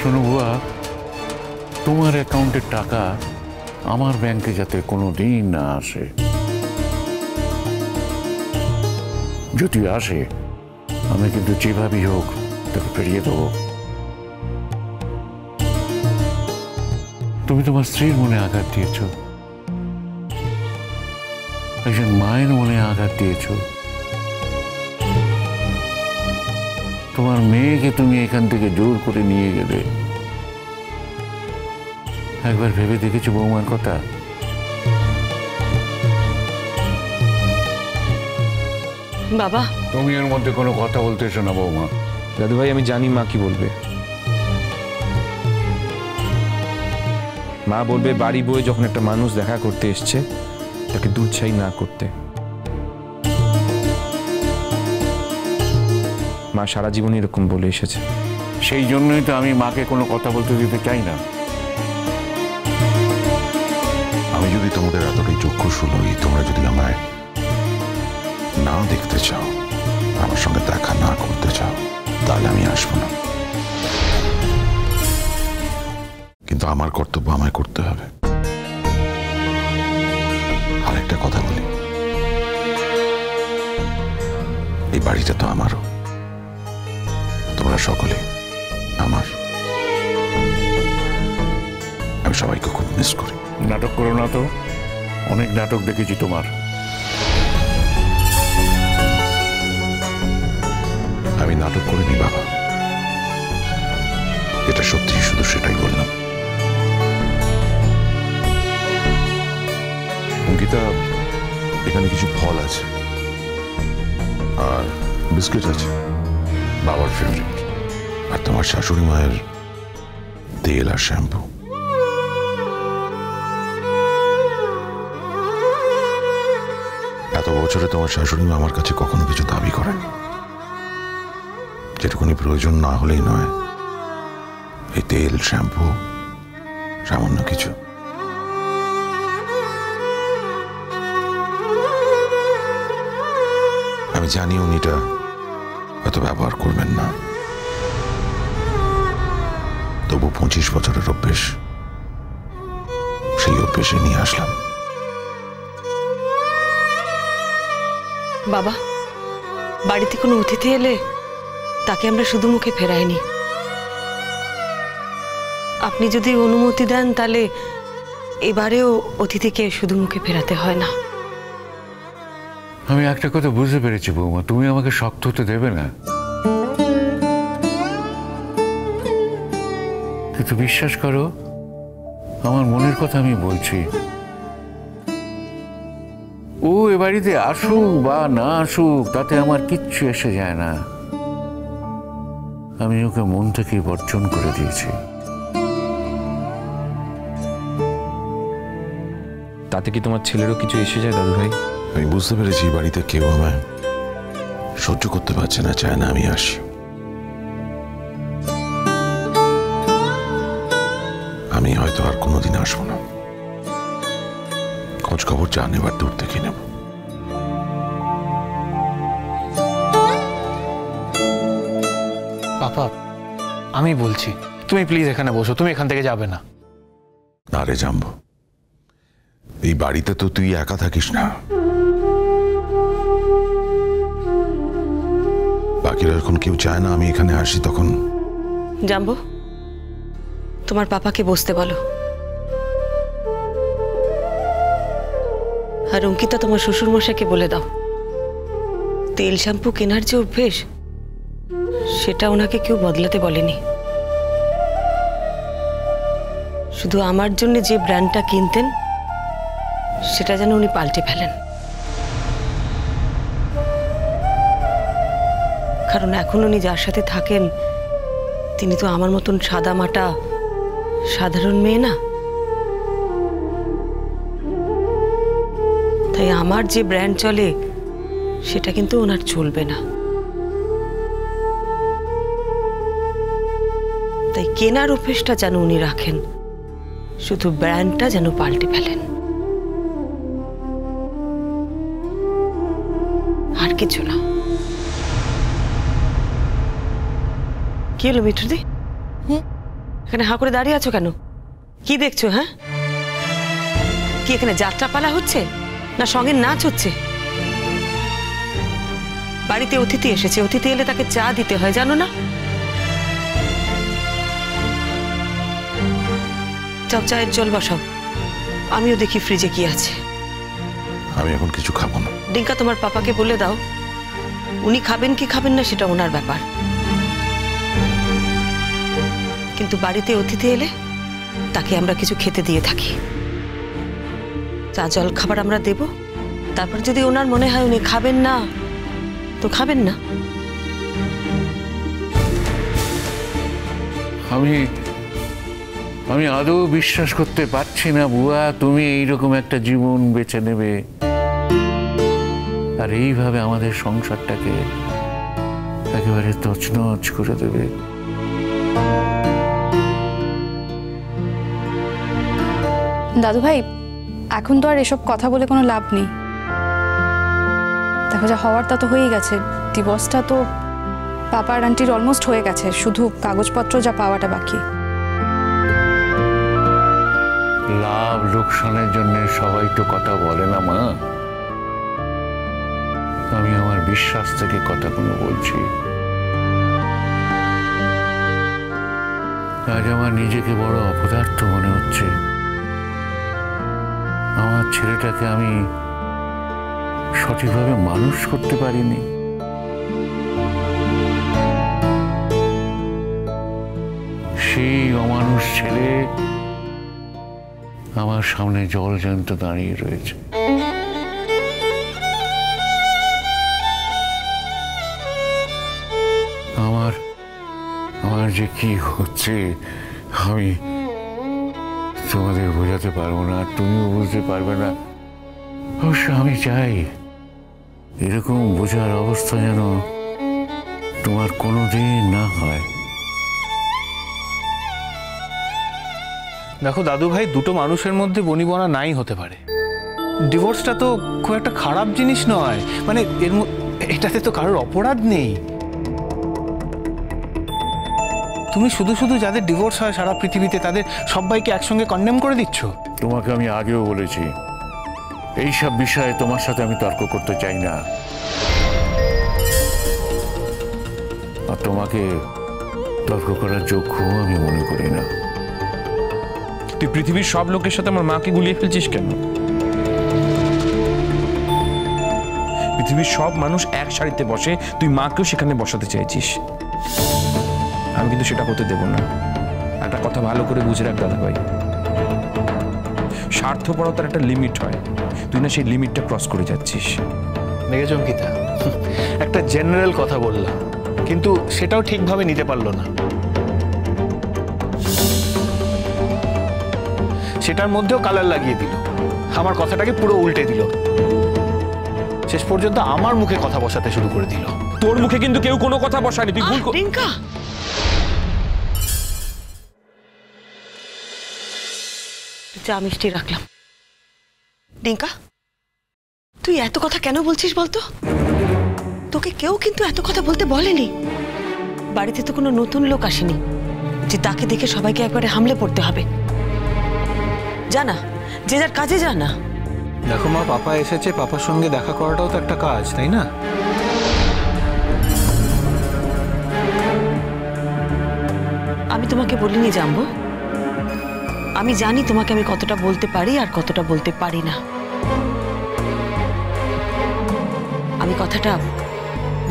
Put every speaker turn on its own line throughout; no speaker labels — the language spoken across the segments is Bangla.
শোনো বুয়া, তোমার অ্যাকাউন্টের টাকা আমার ব্যাংকে যাতে কোনোদিন না আসে, যদি আসে আমি কিন্তু যেভাবেই হোক তাকে ফিরিয়ে দেবো। তুমি তোমার স্ত্রীর মনে আঘাত দিয়েছ, একজন মায়ের মনে আঘাত দিয়েছ, তোমার মেয়েকে তুমি এখান থেকে জোর করে নিয়ে গেলে। একবার ভেবে দেখেছো বৌমার কথা?
বাবা,
তুমি এর মধ্যে কোনো কথা বলতেছো না বৌমা।
দাদু ভাই, আমি জানি মা কি বলবে। মা বলবে বাড়ি বয়ে যখন একটা মানুষ দেখা করতে এসছে তাকে দুধছাই না করতে। মা সারা জীবন এরকম বলে এসেছে।
সেই জন্যই তো আমি মাকে কোনো কথা বলতে দিতে চাই না।
আমি যদি তোমাদের এতটাই চক্ষুশূল হই, তোমরা যদি আমায় না দেখতে চাও, আমার সঙ্গে দেখা না করতে চাও, তাহলে আমি আসবো না। কিন্তু আমার কর্তব্য আমায় করতে হবে। আরেকটা কথা বলি, এই বাড়িটা তো আমারও, তোমরা সকলে আমার। আমি সবাইকে খুব মিস করি।
নাটক করো না তো, অনেক নাটক দেখেছি তোমার।
আমি নাটক করিনি বাবা, এটা সত্যি, শুধু সেটাই বললাম। অঙ্কিতা, এখানে কিছু ফল আছে আর বিস্কিট আছে, বাবার ফেভারিট, আর তোমার শাশুড়ি মায়ের তেল আর শ্যাম্পু। এত বছরে তোমার শাশুড়ি মা আমার কাছে কখনো কিছু দাবি করেনি, যেটুকুনি প্রয়োজন না হলেই নয়। এই তেল, শ্যাম্পু, সামান্য কিছু। আমি জানি উনি এটা হয়তো ব্যবহার করবেন না, তবু 25 বছরের অভ্যেস, সেই অভ্যেসে নিয়ে আসলাম।
বাবা, বাড়িতে কোনো অতিথি এলে তাকে আমরা শুধু মুখে ফেরাইনি। আপনি যদি অনুমতি দেন তাহলে এবারেও অতিথিকে শুধু মুখে ফেরাতে হয় না।
আমি একটা কথা বুঝতে পেরেছি বৌমা, তুমি আমাকে শক্ত হতে দেবে না, কিন্তু বিশ্বাস করো, আমার মনের কথা আমি বলছি। ও এ বাড়িতে আসুক বা না আসুক তাতে আমার কিচ্ছু এসে যায় না। আমি ওকে মন থেকে বর্জন করে দিয়েছি।
তাতে কি তোমার ছেলেরও কিছু এসে যায় দাদু ভাই?
আমি বুঝতে পেরেছি বাড়িতে কেউ আমায় সহ্য করতে পারছে না, চায় না আমি আসি। আমি হয়তো আর কোনোদিন আসবো না, খোঁজ খবর যা নেবার দূর থেকে নেব।
পাপা, আমি বলছি তুমি প্লিজ এখানে বসো, তুমি এখান থেকে যাবে না।
আরে জাম্বো, এই বাড়িতে তো তুই একা থাকিস না, বাকিরা যখন কেউ চায় না আমি এখানে আসি তখন।
জাম্বো, তোমার পাপাকে বসতে বলো। আর অঙ্কিতা, তোমার শ্বশুর মশাইকে বলে দাও তেল শ্যাম্পু কেনার যে অভ্যেস সেটা ওনাকে কেউ বদলাতে বলেনি। শুধু আমার জন্য যে ব্র্যান্ডটা কিনতেন সেটা যেন উনি পাল্টে ফেলেন, কারণ এখন উনি যার সাথে থাকেন তিনি তো আমার মতন সাদা মাটা সাধারণ মেয়ে না। তাই আমার যে ব্র্যান্ড চলে সেটা কিন্তু ওনার চলবে না। তাই কেনার অভ্যেসটা যেন উনি রাখেন, শুধু ব্র্যান্ডটা যেন পাল্টে ফেলেন, আর কিছু না। কি হলো মিঠুদি? এখানে হাঁ করে দাঁড়িয়ে আছো কেন? কি দেখছো? হ্যাঁ, কি এখানে যাত্রাপালা হচ্ছে না সঙ্গে নাচ হচ্ছে? বাড়িতে অতিথি এসেছে, অতিথি এলে তাকে চা দিতে হয়, জানো না? যাও চায়ের জল বসাও, আমিও দেখি ফ্রিজে কি আছে।
আমি এখন কিছু খাবো না।
ডিঙ্কা, তোমার পাপাকে বলে দাও, উনি খাবেন কি খাবেন না সেটা ওনার ব্যাপার, কিন্তু বাড়িতে অতিথি এলে তাকে আমরা কিছু খেতে দিয়ে থাকি। চা জল খাবার আমরা দেব, তারপর যদি ওনার মনে হয় উনি খাবেন না তো খাবেন না।
আমি আদৌ বিশ্বাস করতে পারছি না বুয়া, তুমি এইরকম একটা জীবন বেছে নেবে আর এইভাবে আমাদের সংসারটাকে একেবারে তছনছ করে দেবে।
দাদু ভাই, এখন তো আর এসব কথা বলে কোনো লাভ নেই। দেখো, যা হওয়ার তা তো হয়েই গেছে। ডিভোর্সটা তো পাপা আর আন্টির অলমোস্ট হয়ে গেছে, শুধু কাগজপত্র যা পাওয়াটা বাকি।
লাভ লোকসানের জন্য সবাই তো কথা বলে না মা। আমি আমার বিশ্বাস থেকে কথাগুলো বলছি। আজ আমার নিজেকে বড় অপদার্থ মনে হচ্ছে। আমার ছেলেটাকে আমি সঠিকভাবে মানুষ করতে পারিনি। সেই অমানুষ ছেলে আমার সামনে জলজ্যান্ত দাঁড়িয়ে রয়েছে। আমার যে কি হচ্ছে আমি তোমাদের বোঝাতে পারবো না, তুমিও বুঝতে পারবে না। অবশ্য আমি চাই এরকম বোঝার অবস্থা যেন তোমার কোনোদিন না হয়।
দেখো দাদু ভাই, দুটো মানুষের মধ্যে বনিবনা নাই হতে পারে। ডিভোর্সটা তো খুব একটা খারাপ জিনিস নয়, মানে এটাতে তো কারোর অপরাধ নেই। তুমি শুধু শুধু যাদের ডিভোর্স হয় সারা পৃথিবীতে তাদের সবাইকে একসঙ্গে কন্ডেম করে দিচ্ছ।
তোমাকে আমি আগেও বলেছি, এইসব বিষয়ে তোমার সাথে আমি তর্ক করতে চাই না, আর তোমাকে তর্ক করার যোগ্য আমি মনে করি না।
তুই পৃথিবীর সব লোকের সাথে আমার মাকে গুলিয়ে ফেলছিস কেন? পৃথিবীর সব মানুষ এক সারিতে বসে, তুই মাকেও সেখানে বসাতে চাইছিস। আমি কিন্তু সেটা হতে দেব না। একটা কথা ভালো করে বুঝে রাখ দাদা ভাই, স্বার্থপরতার একটা লিমিট হয়, তুই না সেই লিমিটটা ক্রস করে যাচ্ছিস।
দেখেছ অঙ্কিতা, একটা জেনারেল কথা বললাম, কিন্তু সেটাও ঠিকভাবে নিতে পারলো না। সেটার মধ্যেও কালার লাগিয়ে দিল, আমার কথাটাকে পুরো উল্টে দিল, শেষ পর্যন্ত আমার মুখে কথা বসাতে শুরু করে দিল।
তোর মুখে কিন্তু কেউ কোনো কথা বসায়নি, তুই ভুল।
ডিঙ্কা, চা মিষ্টি রাখলাম। ডিঙ্কা, তুই এত কথা কেন বলছিস বলতো? তোকে কেউ কিন্তু এত কথা বলতে বলেনি। বাড়িতে তো কোনো নতুন লোক আসেনি যে তাকে দেখে সবাইকে একবারে হামলে পড়তে হবে। জানা, যে যার কাজে জানা।
দেখো মা, পাপা এসেছে, পাপার সঙ্গে দেখা করাটাও তো একটা কাজ, তাই না?
আমি তোমাকে বলিনি জানবো, আমি জানি তোমাকে আমি কতটা বলতে পারি আর কতটা বলতে পারি না। আমি কথাটা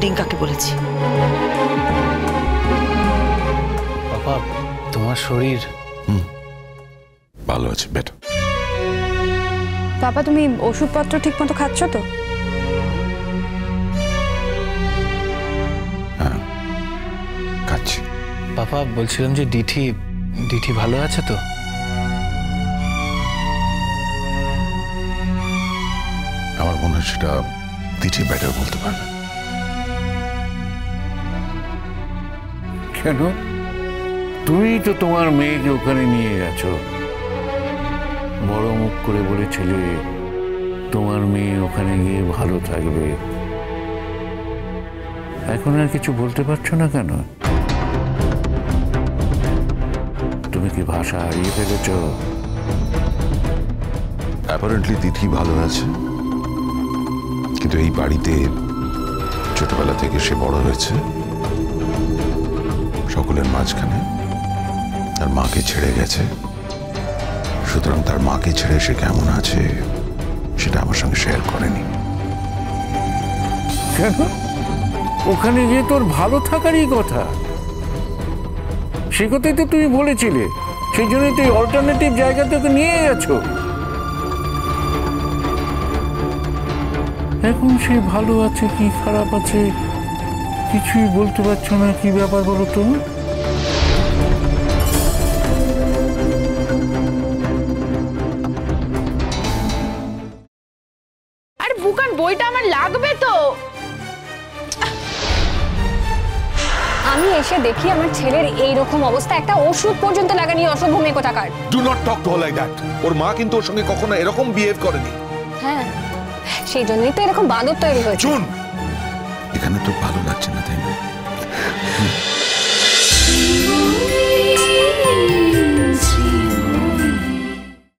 ডিঙ্কাকে বলেছি।
পাপা, তোমার শরীর
ভালো আছে, বেটা।
পাপা, তুমি ওষুধপত্র ঠিক মতো খাচ্ছ তো?
হ্যাঁ, খাচ্ছি।
পাপা, বলছিলাম যে ডিঠি ভালো আছে তো?
আমার মনে হয় সেটা দিঠি বেটার বলতে পারবে।
কেন? তুমি তো তোমার মেয়েকে ওখানে নিয়ে গেছো, বড় মুখ করে বলেছিলে তোমার মেয়ে ওখানে গিয়ে ভালো থাকবে। এখন আর কিছু বলতে পারছো না কেন? তুমি কি ভাষা হারিয়ে ফেলেছ?
অ্যাপারেন্টলি তিথি ভালো আছে, কিন্তু এই বাড়িতে ছোটবেলা থেকে সে বড় হয়েছে সকলের মাঝখানে, তার মাকে ছেড়ে গেছে। সুতরাং তার মাকে ছেড়ে সে কেমন আছে সেটা আমার সঙ্গে শেয়ার করেনি।
কেন? ওখানে গিয়ে তোর ভালো থাকারই কথা, সে কথাই তো তুমি বলেছিলে। সেই জন্যই তুই অল্টারনেটিভ জায়গা থেকে নিয়ে গেছো। এখন সে ভালো আছে কি খারাপ আছে কিছুই বলতে পারছো না। কি ব্যাপার বলো তো?
আর বুকান বইটা আমার লাগবে তো।
আমি এসে দেখি আমার ছেলের এই রকম অবস্থা, একটা ওষুধ পর্যন্ত লাগানি, অসভ্য মেয়ে কোথাকার।
Do not talk to like that. ওর মা কিন্তু ওর সঙ্গে কখনো এরকম বিহেভ করেনি।
হ্যাঁ, সেই জন্যই তো এরকম বাঁদর তৈরি হয়েছে।
শুন, এখানে তো ভালো লাগছে না, তাই না?